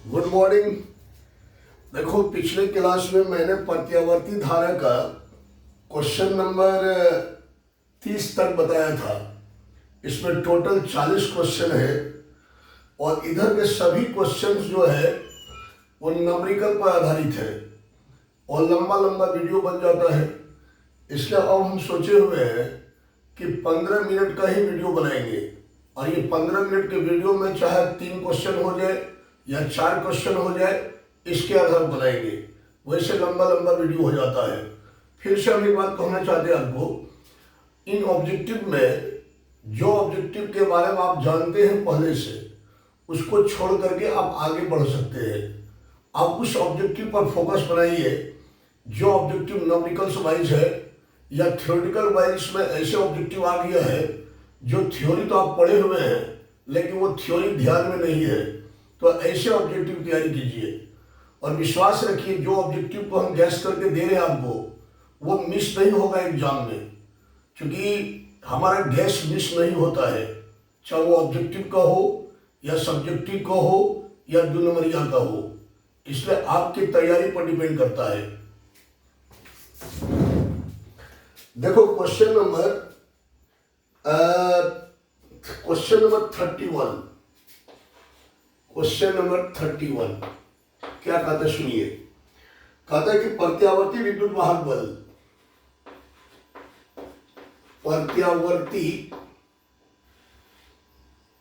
Good morning. देखो, पिछले class में मैंने प्रत्यावर्ती धारा का क्वेश्चन नंबर 30 तक बताया था। इसमें टोटल 40 क्वेश्चन है और इधर के सभी क्वेश्चंस जो है वो न्यूमेरिकल पर आधारित है और लंबा लंबा वीडियो बन जाता है। इसलिए अब हम सोचे हुए हैं कि 15 मिनट का ही वीडियो बनाएंगे और ये 15 मिनट के वीडियो में चाहे 3 क्वेश्चन हो जाए या 4 क्वेश्चन हो जाए, इसके आधार पर बनाएंगे। वैसे लंबा लंबा वीडियो हो जाता है। फिर से हम एक बात कहना चाहते हैं आपको, इन ऑब्जेक्टिव में जो ऑब्जेक्टिव के बारे में आप जानते हैं पहले से, उसको छोड़ करके आप आगे बढ़ सकते हैं। आप उस ऑब्जेक्टिव पर फोकस बनाइए जो ऑब्जेक्टिव न्यूमेरिकल्स वाइज है या थ्योरेटिकल वाइज में ऐसे ऑब्जेक्टिव आ गया है जो थ्योरी तो आप पढ़े हुए हैं लेकिन वो थ्योरी ध्यान में नहीं है। तो ऐसे ऑब्जेक्टिव तैयारी कीजिए और विश्वास रखिए जो ऑब्जेक्टिव को हम गैस करके दे रहे हैं आपको, वो मिस नहीं होगा एग्जाम में, क्योंकि हमारा गैस मिस नहीं होता है, चाहे वो ऑब्जेक्टिव का हो या सब्जेक्टिव का हो या दो नंबरिया का हो। इसलिए आपकी तैयारी पर डिपेंड करता है। देखो, क्वेश्चन नंबर 31, क्वेश्चन नंबर 31 क्या कहता है सुनिए। कहता है कि प्रत्यावर्ती विद्युत वाहक बल, प्रत्यावर्ती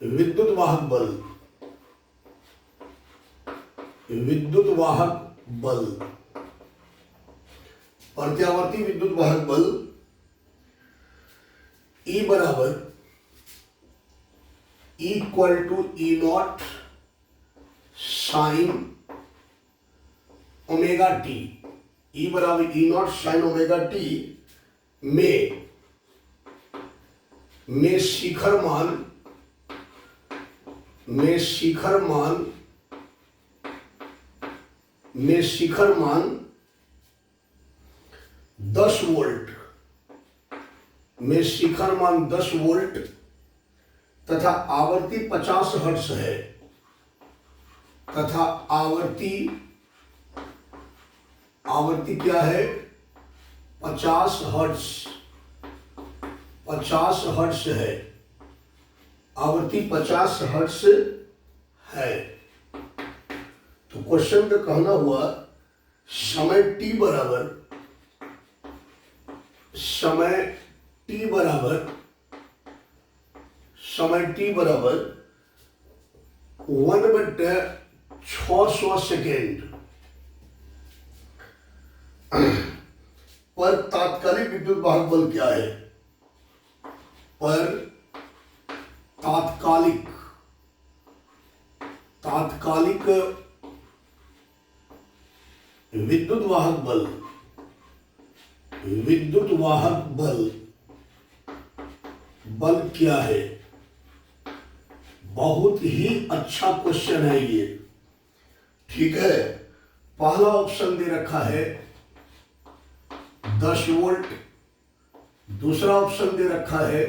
विद्युत वाहक बल, विद्युत वाहक बल, प्रत्यावर्ती विद्युत वाहक बल E बराबर equal to E naught sine omega T, E बराबर E naught sine omega T में शिखर मान, में शिखर मान, में शिखर मान 10 वोल्ट, में शिखर मान 10 वोल्ट तथा आवर्ती 50 हर्ट्ज है, तथा आवर्ती क्या है 50 हर्ट्ज, 50 हर्ट्ज है, आवर्ती 50 हर्ट्ज है। तो क्वेश्चन का कहना हुआ समय t बराबर, समय t बराबर 1/600 सेकेंड पर तात्कालिक विद्युत वाहक बल क्या है, पर तात्कालिक विद्युत वाहक बल, विद्युत वाहक बल क्या है। बहुत ही अच्छा क्वेश्चन है ये, ठीक है। पहला ऑप्शन दे रखा है 10 वोल्ट, दूसरा ऑप्शन दे रखा है,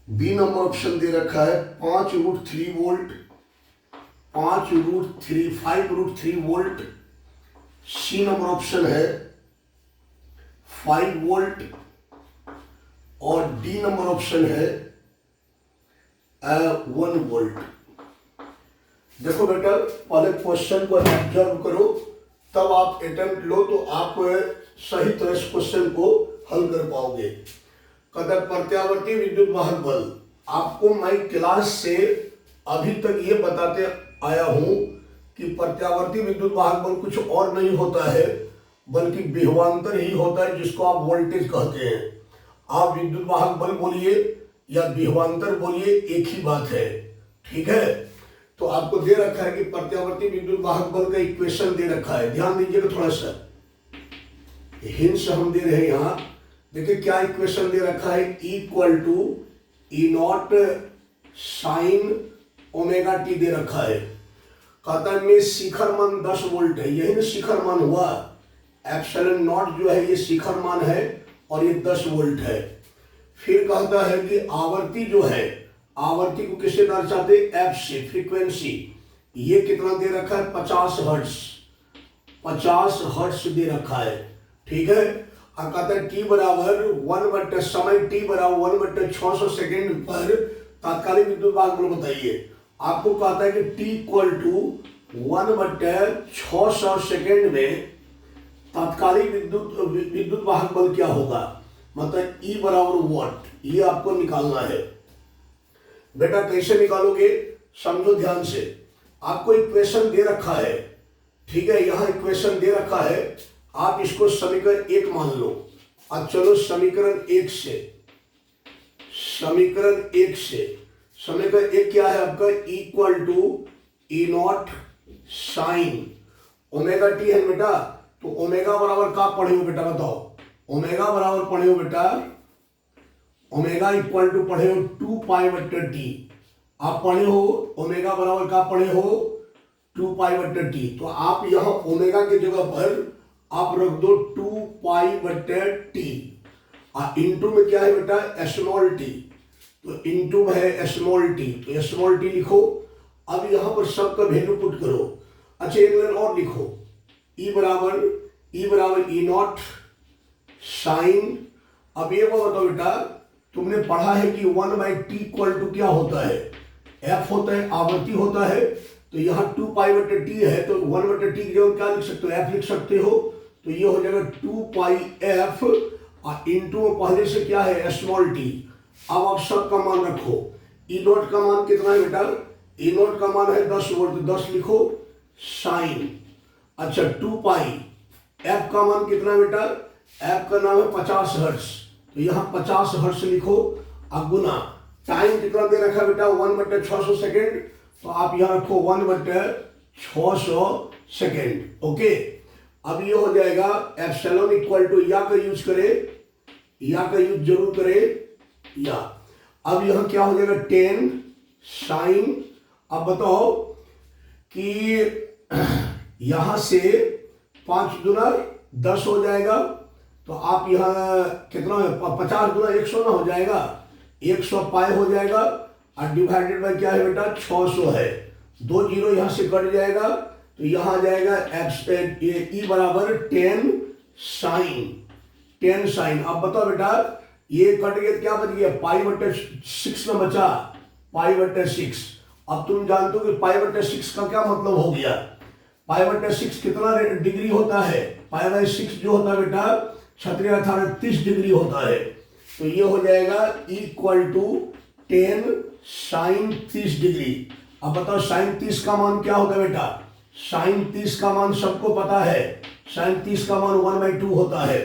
बी नंबर ऑप्शन दे रखा है 5√3 volt, 5√3 volt, C number option है 5 वोल्ट और डी नंबर ऑप्शन है 1 वोल्ट। देखो बेटा, पहले क्वेश्चन को ऑब्जर्व करो, तब आप अटेम्प्ट लो तो आप सही तरह से क्वेश्चन को हल कर पाओगे। कदर प्रत्यावर्ती विद्युत वाहक बल, आपको मैं क्लास से अभी तक ये बताते आया हूं कि प्रत्यावर्ती विद्युत वाहक बल कुछ और नहीं होता है बल्कि विभवांतर ही होता है, जिसको आप वोल्टेज कहते हैं। आप विद्युत वाहक बल बोलिए या विभवांतर बोलिए, एक ही बात है, ठीक है। तो आपको दे रखा है कि प्रत्यावर्ती विद्युत वाहक बल का इक्वेशन दे रखा है, ध्यान दीजिएगा थोड़ा सा, हिंस हम दे रहे हैं यहां। देखिए क्या इक्वेशन दे रखा है, equal to E naught sine omega T दे रखा है। कहता है में शिखर मान 10 वोल्ट है, यही ना शिखर मान हुआ, एप्सिलॉन नॉट जो है ये शिखर मान है और ये 10 वोल्ट है। फिर कहता है कि आवर्ती जो है, आवर्ती को किससे दर्शाते, एफ से, फ्रीक्वेंसी, ये कितना दे रखा है 50 हर्ट्ज, 50 हर्ट्ज दे रखा है, ठीक है। अब कहते हैं टी बराबर 1 समय टी बराबर 1/600 सेकेंड पर तात्कालिक विद्युत वाहक बल बताइए। आपको कहता है कि टी इक्वल टू 1/600 सेकेंड में तात्कालिक विद्युत वाहक बल क्या होगा, मतलब ई बराबर वॉट, ये आपको निकालना है। बेटा कैसे निकालोगे, समझो ध्यान से। आपको इक्वेशन दे रखा है, ठीक है, यहां इक्वेशन दे रखा है, आप इसको समीकरण 1 मान लो। अब चलो समीकरण 1 से, समीकरण 1 क्या है आपका, equal to E naught sine omega T है बेटा। तो ओमेगा बराबर का पढ़े हो बेटा, बताओ ओमेगा बराबर पढ़े हो बेटा, ओमेगा इक्वल टू पढ़े हो 2π/t। आप पढ़े हो ओमेगा बराबर का पढ़े हो 2π/t। तो आप यहां ओमेगा की जगह पर आप रख दो 2π/t। इंटू में क्या है बेटा स्मॉल टी, तो इंटू में है स्मॉल टी, तो स्मॉल टी लिखो। अब यहां पर सबका वैल्यू पुट करो। अच्छा एक लाइन और लिखो, ई बराबर ई नॉट साइन। अब ये वो बताओ बेटा, तुमने पढ़ा है कि 1/t इक्वल टू क्या होता है, एफ होता है, आवृत्ति होता है। तो यहाँ 2π/t है, तो 1/t की जगह क्या लिख सकते हो, एफ लिख सकते हो। तो ये हो जाएगा 2πf और इंटू पहले से क्या है स्मॉल टी। अब आप सब का मान रखो। ई नॉट का मान कितना है बेटा, ई नॉट का मान है 10 वोल्ट, 10 लिखो साइन। अच्छा 2π, एफ का मान कितना बेटा, एफ का नाम है 50 हर्ट्ज, तो यहाँ 50 हर्ट्ज लिखो। अब गुना टाइम कितना दे रखा है बेटा 1/600 सेकेंड, तो आप यहाँ रखो 1/600 सेकेंड। ओके, अब ये हो जाएगा एप्सिलॉन इक्वल टू, या का यूज करे, या का यूज जरूर करे या। अब यहां क्या हो जाएगा 10 साइन। अब बताओ कि यहां से 5 गुना 10 हो जाएगा, तो आप यहां कितना है 50 गुना 100 ना हो जाएगा, 100 पाई हो जाएगा और डिवाइडेड बाय क्या है बेटा 600 है, 2 जीरो यहां से कट जाएगा, तो यहां आ जाएगा ई बराबर 10 साइन। अब बताओ बेटा ये कट गया क्या बच गया, π/6 ना बचा, π/6। अब तुम जानते हो कि π/6 का क्या मतलब हो गया, π/6 कितना डिग्री होता है, π/6 जो होता है बेटा 36 डिग्री होता है। तो ये हो जाएगा इक्वल टू 10 साइन 30 डिग्री। अब बताओ साइन 30 का मान क्या होगा बेटा, साइन 30 का मान सबको पता है, साइन 30 का मान 1/2 होता है।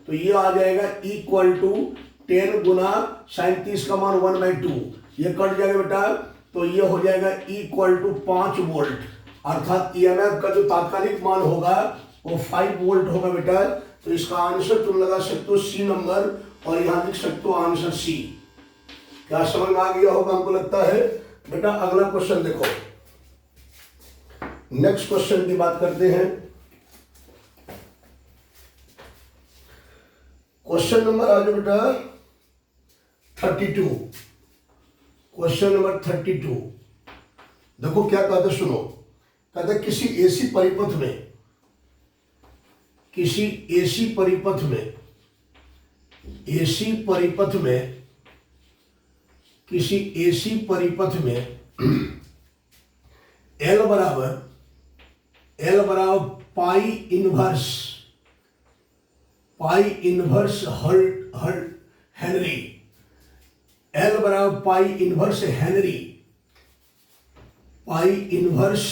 तो ये आ जाएगा इक्वल टू 10 गुना साइन 30 का मान 1/2, ये कट जाएगा बेटा, तो ये हो जाएगा इक्वल टू 5 वोल्ट। अर्थात ईएमएफ का जो तात्कालिक मान होगा वो 5 वोल्ट होगा बेटा। तो इसका आंसर तुम लगा सकते हो सी नंबर, और यहां लिख सकते हो आंसर सी। क्या समझ में आ गया होगा हमको लगता है। बेटा अगला क्वेश्चन देखो, नेक्स्ट क्वेश्चन की बात करते हैं। क्वेश्चन नंबर आ जाओ बेटा 32। क्वेश्चन नंबर 32 देखो क्या कहते, सुनो। कहते किसी एसी परिपथ में, किसी एसी परिपथ में, एसी परिपथ में, किसी एसी परिपथ में एल बराबर पाई इनवर्स हेनरी, एल बराबर pi inverse henry, pi inverse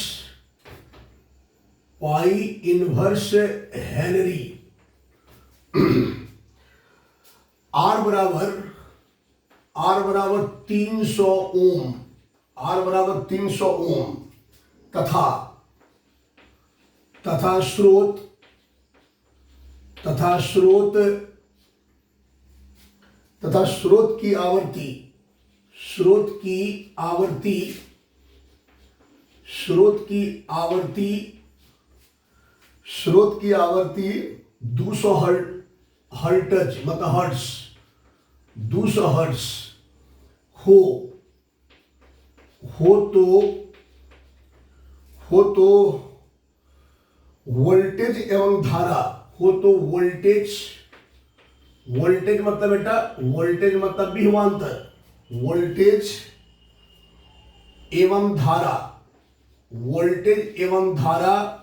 henry. R बराबर 300 ओम, आर बराबर 300 ओम, तथा स्रोत की आवृत्ति, स्रोत की आवृत्ति 200 हर्ट्ज मतलब हर्ट्ज, 200 हर्ट्ज हो हो तो वोल्टेज एवं धारा, हो तो वोल्टेज, वोल्टेज मतलब बेटा, वोल्टेज मतलब विभवांतर, वोल्टेज एवं धारा, वोल्टेज एवं धारा,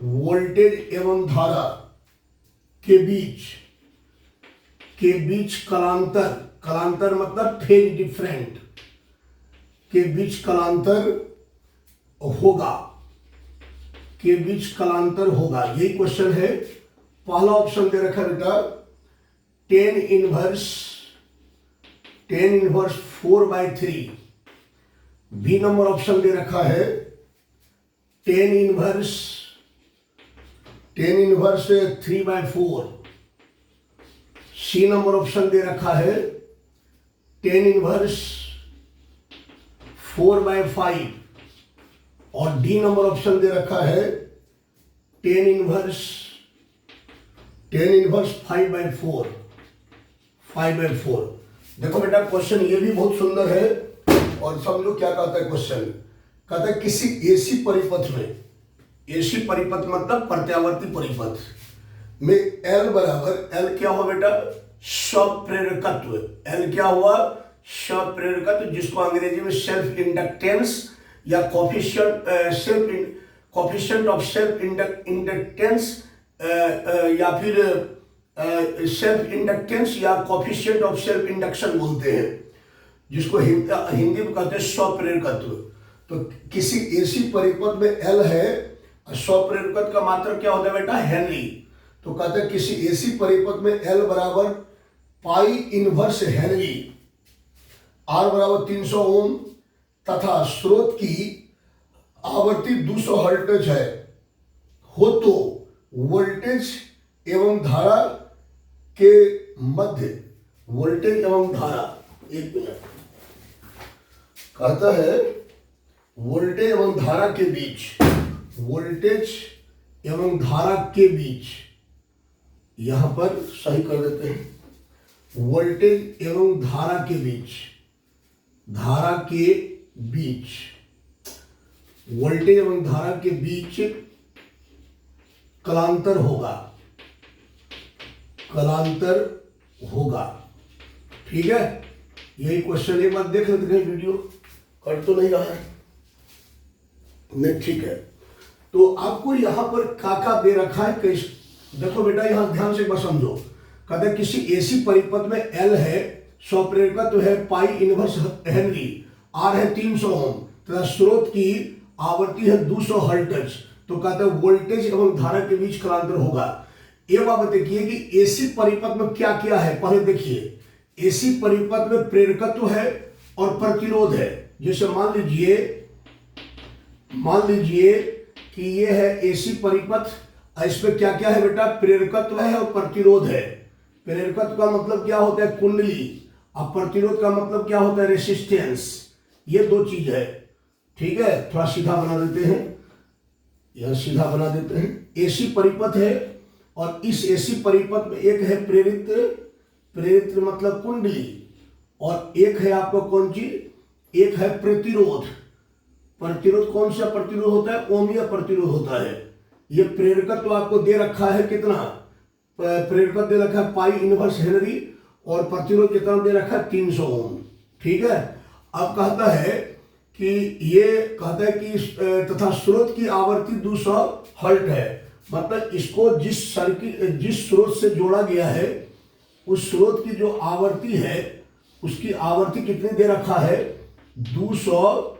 वोल्टेज एवं धारा के बीच कलांतर, कलांतर मतलब फेज डिफरेंट, के बीच कलांतर होगा, के बीच कलांतर होगा, यही क्वेश्चन है। पहला ऑप्शन दे रखा है बेटा tan inverse 4/3। B number option दे रखा है tan inverse 3/4। C number option दे रखा है टेन इनवर्स 4/5 और डी नंबर ऑप्शन दे रखा है टेन इनवर्स 5/4। देखो बेटा क्वेश्चन ये भी बहुत सुंदर है और समझो क्या कहता है क्वेश्चन। कहता है किसी एसी परिपथ में, एसी परिपथ मतलब प्रत्यावर्ती परिपथ में L बराबर, L क्या हुआ बेटा, स्वप्रेरकत्व। L क्या हुआ, स्वप्रेरकत्व, जिसको अंग्रेजी में सेल्फ इंडक्टेंस या कोफिशिएंट ऑफ सेल्फ इंडक्टेंस या फिर सेल्फ इंडक्टेंस या कोफिशिएंट ऑफ सेल्फ इंडक्शन बोलते हैं, जिसको हिंदी में कहते हैं स्वप्रेरकत्व। तो किसी एसी परिपथ में L है, स्वप्रेरकत्व का मात्रक क्या होता है बेटा, हेनरी। तो कहते हैं किसी एसी परिपथ में L बराबर पाई इनवर्स हेनरी, R बराबर 300 ओम तथा स्रोत की आवृत्ति 200 हर्ट्ज है, हो तो वोल्टेज एवं धारा के मध्य, वोल्टेज एवं धारा, एक मिनट, कहता है वोल्टेज एवं धारा के बीच, वोल्टेज एवं धारा के बीच, यहां पर सही कर देते हैं, वोल्टेज एवं धारा के बीच, धारा के बीच, वोल्टेज एवं धारा के बीच कलांतर होगा, कलांतर होगा। ठीक है, यही क्वेश्चन एक बार देख लेते हैं, वीडियो कट तो नहीं रहा है, नहीं, ठीक है। तो आपको यहां पर काका दे रखा है कैसे, देखो बेटा यहां ध्यान से एक बार समझो। कहते हैं किसी एसी परिपथ में L है, स्वप्रेरकत्व है पाई इनवर्स हेनरी, R है 300 ओम तथा स्रोत की आवृत्ति है 200 हर्ट्ज। तो कहते हैं वोल्टेज एवं धारा के बीच कलांतर होगा। ये बात देखिए कि एसी परिपथ में क्या क्या है, पहले देखिए। एसी परिपथ में प्रेरकत्व है और प्रतिरोध है। जैसे मान लीजिए कि ये है एसी परिपथ, इसमें क्या क्या है बेटा, प्रेरकत्व है और प्रतिरोध है। प्रेरकत्व का मतलब क्या होता है, कुंडली, और प्रतिरोध का मतलब क्या होता है, रेसिस्टेंस। ये दो चीज है। ठीक है, थोड़ा सीधा बना देते हैं, यह सीधा बना देते हैं। एसी परिपथ है और इस एसी परिपथ में एक है प्रेरित्र मतलब कुंडली, और एक है आपको कौन चीज, एक है प्रतिरोध। प्रतिरोध कौन सा प्रतिरोध होता है, ओमीय प्रतिरोध होता है। ये प्रेरकत्व तो आपको दे रखा है कितना, प्रेरकत्व दे रखा है पाई इनवर्स हेनरी और प्रतिरोध कितना दे रखा है 300 ओम। ठीक है, अब कहता है कि ये कहता है कि तथा स्रोत की आवृत्ति 200 हर्ट्ज है, मतलब इसको जिस स्रोत से जोड़ा गया है उस स्रोत की जो आवृत्ति है उसकी आवृत्ति कितनी दे रखा है, 200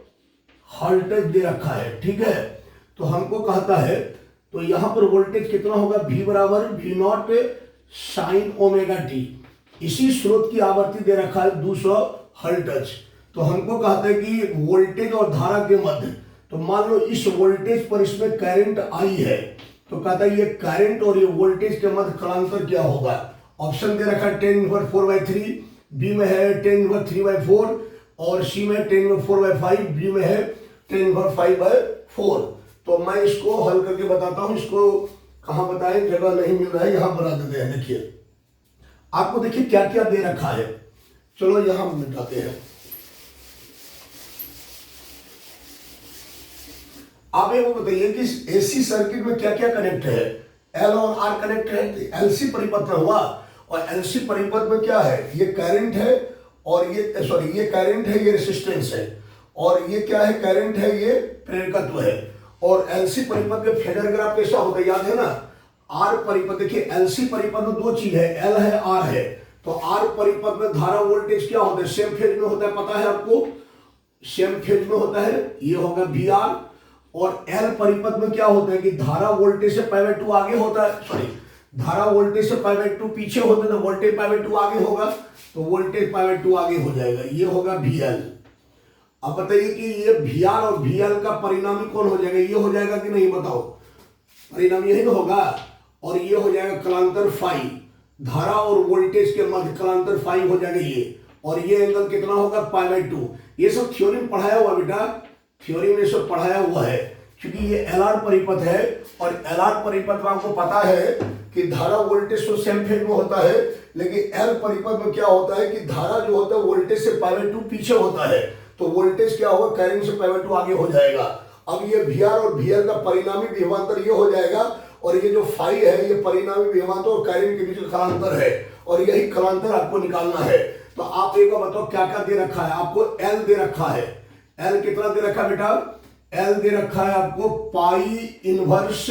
हर्ट्ज दे रखा है। ठीक है, तो हमको कहता है, तो यहां पर वोल्टेज कितना होगा, V बराबर V0 साइन ओमेगा टी। इसी स्रोत की आवृत्ति दे रखा है 200 हर्ट्ज। तो हमको कहता है कि वोल्टेज और धारा के मध्य, तो मान लो इस वोल्टेज पर इसमें करंट आई है, तो कहता है ये करंट और ये वोल्टेज के मध्य कलांतर क्या होगा। ऑप्शन दे रखा है 10 4/3, बी में है 10 3/4 और सी में 10 4/5, बी में है 10 5/4। तो मैं इसको हल करके बताता हूं, इसको कहां बताएं, जगह नहीं मिल रहा है, यहां बना देते हैं। देखिए आपको, देखिए क्या क्या दे रखा है, चलो यहां मिटाते हैं। आप ये बताइए कि एसी सर्किट में क्या क्या कनेक्ट है, एल और आर कनेक्ट है, एलसी परिपथ में हुआ। और एलसी परिपथ में क्या है, ये करंट है और ये सॉरी ये करंट है, ये रेसिस्टेंस है, और ये क्या है, करंट है, ये प्रेरकत्व है। और एलसी परिपथ में फेजर ग्राफ कैसा होता है, याद है ना। आर परिपथ, देखिए एलसी परिपथ में दो चीज है, एल है आर है। तो आर परिपथ में धारा वोल्टेज क्या होता है, सेम फेज में होता है, पता है आपको, सेम फेज में होता है, ये होगा वी आर। और एल परिपथ में क्या होता है कि धारा वोल्टेज से π/2 आगे होता है, सॉरी धारा वोल्टेज से π/2 पीछे होता है, तो वोल्टेज π/2 आगे होगा, तो वोल्टेज π/2 आगे हो जाएगा, ये होगा वी एल। अब बताइए कि ये वी आर और वी एल का परिणामी कौन हो जाएगा, ये हो जाएगा कि नहीं, बताओ, परिणामी यही तो होगा। और ये हो जाएगा कलांतर फाई, धारा और वोल्टेज के मध्य कलांतर फाई हो जाएगा ये। और ये एंगल कितना होगा, π/2। ये सब थ्योरी में पढ़ाया हुआ बेटा, थ्योरी में सब पढ़ाया हुआ है, क्योंकि ये एलआर परिपथ है। और एलआर परिपथ में आपको पता है कि धारा वोल्टेज तो सेम फेज में होता है, लेकिन एल परिपथ में क्या होता है कि धारा जो होता है वोल्टेज से π/2 पीछे होता है, तो वोल्टेज क्या होगा, करंट से π/2 आगे हो जाएगा। अब ये वी आर और वी एल का परिणामी विभवांतर ये हो जाएगा, और ये जो फाई है ये परिणामी विभवांतर और करंट के बीच का कालांतर है, और यही कालांतर आपको निकालना है। तो आप एक बार बताओ क्या क्या दे रखा है आपको, एल दे रखा है, एल कितना दे रखा है बेटा, एल दे रखा है आपको पाई इनवर्स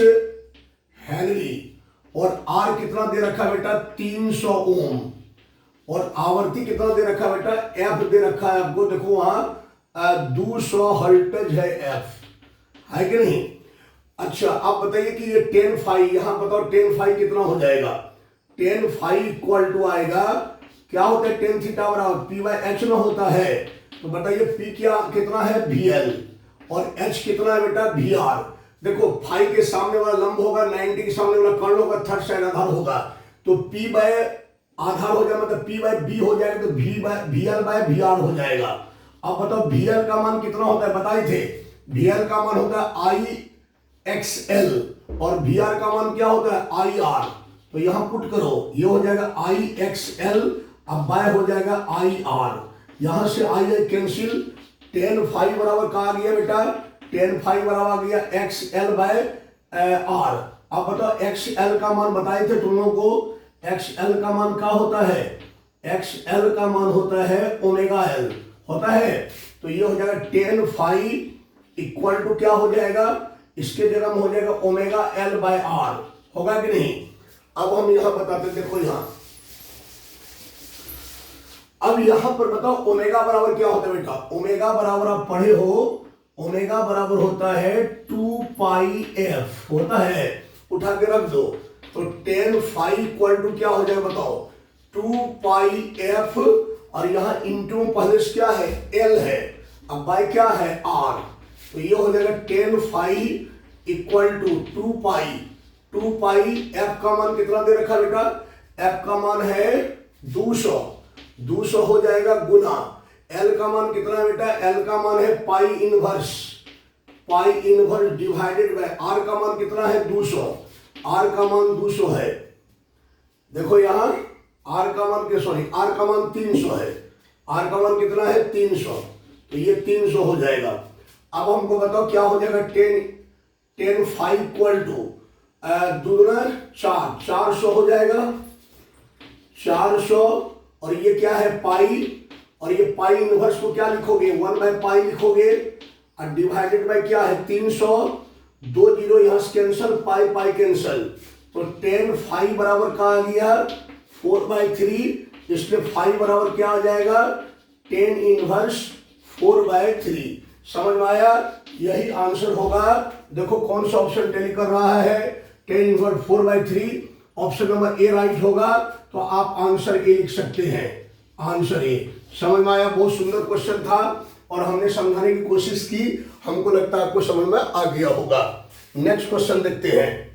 हेनरी। और आर कितना दे रखा है बेटा, 300 ओम। और आवर्ती कितना दे रखा है बेटा, एफ दे रखा है आपको, देखो वहां 200 हर्ट्ज है एफ, है कि नहीं। अच्छा आप बताइए कि ये 10 फाई, यहां बताओ 10 फाई कितना हो जाएगा, 10 फाई इक्वल टू आएगा, क्या होता है, tan थीटा बराबर p/h में होता है। तो बताइए p क्या कितना है, vl, और h कितना है बेटा, vr। देखो फाई के सामने वाला लंब होगा, 90 के सामने वाला कर्ण होगा, थर्ड साइड आधार होगा, तो p बाय आधार हो जाएगा, मतलब p/b हो जाएगा, तो vl/vr हो जाएगा। अब बताओ vl का मान कितना होता है, बताए थे, vl का मान होता है IXL, और vr का मान क्या होता है, IR। तो यहां पुट करो, ये हो जाएगा IXL, अब बाय हो जाएगा IR, यहां से आई कैंसिल, 10 फाई बराबर कहा आ गया बेटा, 10 फाई बराबर आ गया XL/R। अब बताओ XL का मान बताए थे तुम लोगों को, XL का मान क्या होता है, XL का मान होता है ओमेगा L होता है। तो ये हो जाएगा 10 फाई इक्वल टू क्या हो जाएगा, इसके जगह में हो जाएगा ओमेगा L/R, होगा कि नहीं। अब हम यहां बताते, देखो यहां, अब यहां पर बताओ ओमेगा बराबर क्या होता है बेटा, ओमेगा बराबर आप पढ़े हो, ओमेगा बराबर होता है 2πf होता है, उठा के रख दो। तो 10 फाई इक्वल टू क्या हो जाएगा बताओ, 2πf, और यहां इंटू पहले से क्या है, एल है, अब बाय क्या है, आर। तो ये हो जाएगा 10 फाई इक्वल टू 2π एफ का मान कितना दे रखा बेटा, एफ का मान है 200 हो जाएगा गुना, एल का मान कितना है बेटा, एल का मान है पाई इनवर्स डिवाइडेड बाय आर का मान कितना है 200, आर का मान 200 है। देखो यहां आर का मान आर का मान 300 है, आर का मान कितना है 300, तो ये 300 हो जाएगा। अब हमको बताओ क्या हो जाएगा, 10 फाई इक्वल टू 2 4, 400 हो जाएगा, 400, और ये क्या है पाई, और ये पाई इनवर्स को क्या लिखोगे, 1/पाई लिखोगे, और डिवाइडेड बाय क्या है 300, 2 जीरो यहां से कैंसिल, पाई कैंसिल, तो 10 फाई बराबर क्या आ गया 4/3, इसलिए फाई बराबर क्या आ जाएगा 10 इनवर्स 4/3। समझ में आया, यही आंसर होगा। देखो कौन सा ऑप्शन टेली कर रहा है, 10 inverse 4/3, option number A right होगा। तो आप आंसर ए लिख सकते हैं, आंसर ए। समझ में आया, बहुत सुंदर क्वेश्चन था और हमने समझाने की कोशिश की, हमको लगता है आपको समझ में आ गया होगा। नेक्स्ट क्वेश्चन देखते हैं।